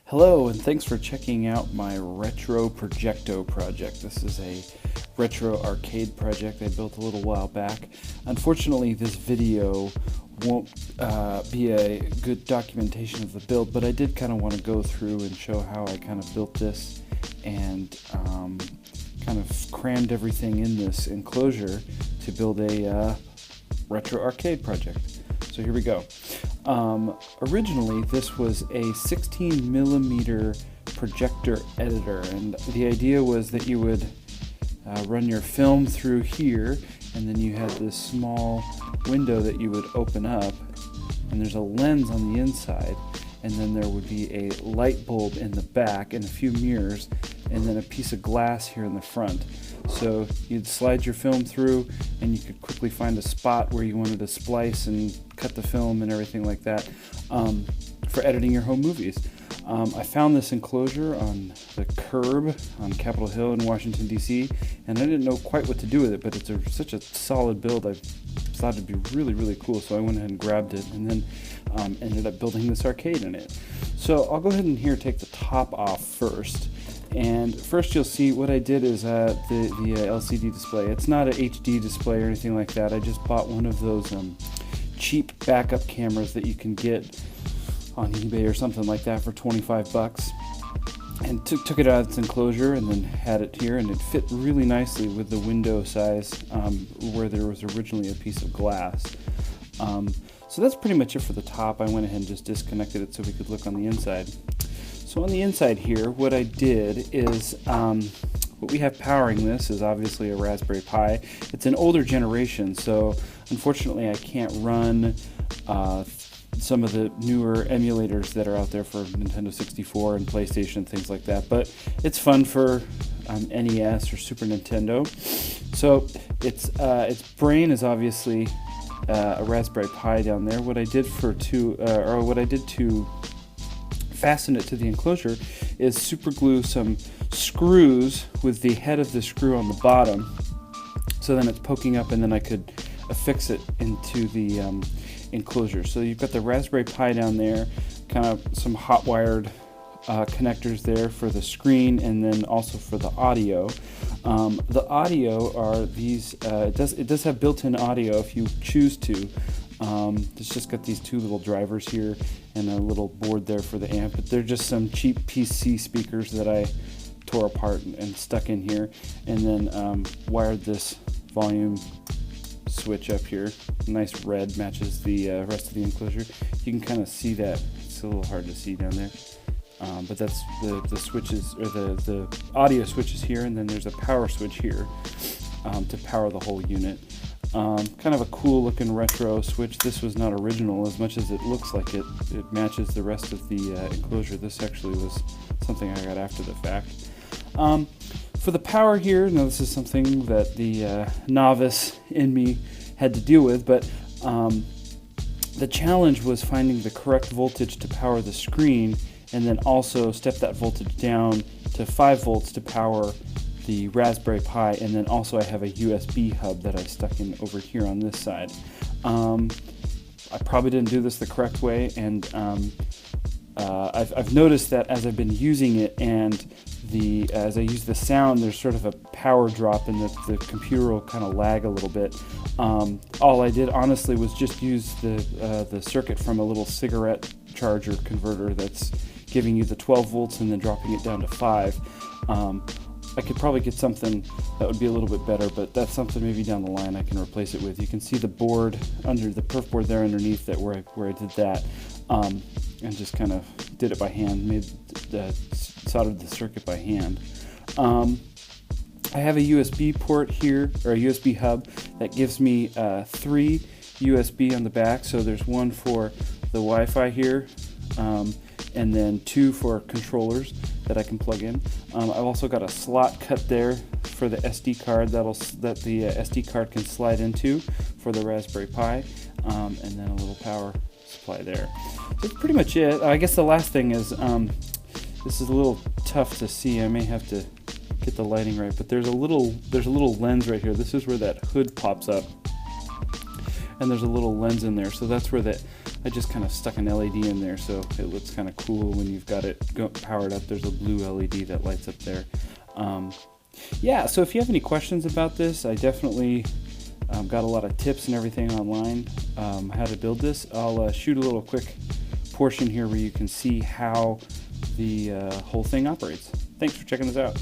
Hello, and thanks for checking out my Retro-Projecto project. This is a retro arcade project I built a little while back. Unfortunately, this video won't be a good documentation of the build, but I did kind of want to go through and show how I kind of built this and kind of crammed everything in this enclosure to build a retro arcade project. So here we go. Originally this was a 16mm projector editor, and the idea was that you would run your film through here, and then you had this small window that you would open up, and there's a lens on the inside, and then there would be a light bulb in the back and a few mirrors, and then a piece of glass here in the front. So you'd slide your film through and you could quickly find a spot where you wanted to splice and cut the film and everything like that for editing your home movies. I found this enclosure on the curb on Capitol Hill in Washington, D.C., and I didn't know quite what to do with it, but it's such a solid build. I thought it'd be really, really cool, so I went ahead and grabbed it and then ended up building this arcade in it. So I'll go ahead and take the top off first. And first you'll see what I did is the LCD display. It's not an HD display or anything like that. I just bought one of those cheap backup cameras that you can get on eBay or something like that for 25 bucks. And took it out of its enclosure and then had it here, and it fit really nicely with the window size where there was originally a piece of glass. So that's pretty much it for the top. I went ahead and just disconnected it so we could look on the inside. So on the inside here, what I did is, what we have powering this is obviously a Raspberry Pi. It's an older generation, so unfortunately I can't run some of the newer emulators that are out there for Nintendo 64 and PlayStation and things like that, but it's fun for NES or Super Nintendo. So its brain is obviously a Raspberry Pi down there. What I did to fasten it to the enclosure is super glue some screws with the head of the screw on the bottom, so then it's poking up, and then I could affix it into the enclosure. So you've got the Raspberry Pi down there, kind of some hot wired connectors there for the screen, and then also for the audio. The audio are these, it does have built-in audio if you choose to. It's just got these two little drivers here and a little board there for the amp, but they're just some cheap PC speakers that I tore apart and stuck in here, and then wired this volume switch up here. Nice red, matches the rest of the enclosure. You can kind of see that. It's a little hard to see down there, but that's the switches, or the audio switches here, and then there's a power switch here to power the whole unit. Kind of a cool looking retro switch. This was not original as much as it looks like it. It matches the rest of the enclosure. This actually was something I got after the fact. For the power here, now this is something that the novice in me had to deal with, but the challenge was finding the correct voltage to power the screen, and then also step that voltage down to 5 volts to power the Raspberry Pi, and then also I have a USB hub that I stuck in over here on this side. I probably didn't do this the correct way, and I've noticed that as I've been using it, and as I use the sound, there's sort of a power drop, and the computer will kind of lag a little bit. All I did honestly was just use the circuit from a little cigarette charger converter that's giving you the 12 volts and then dropping it down to 5. I could probably get something that would be a little bit better, but that's something maybe down the line I can replace it with. You can see the board under the perf board there underneath that where I did that, and just kind of did it by hand, soldered the circuit by hand. I have a USB port here, or a USB hub, that gives me 3 USB on the back. So there's one for the Wi-Fi here, and then 2 for controllers that I can plug in. I've also got a slot cut there for the SD card that the SD card can slide into for the Raspberry Pi, and then a little power supply there. So that's pretty much it. I guess the last thing is, this is a little tough to see. I may have to get the lighting right, but there's a little lens right here. This is where that hood pops up, and there's a little lens in there. So that's where I just kind of stuck an LED in there, so it looks kind of cool when you've got it powered up. There's a blue LED that lights up there. Yeah, so if you have any questions about this, I definitely got a lot of tips and everything online how to build this. I'll shoot a little quick portion here where you can see how the whole thing operates. Thanks for checking this out.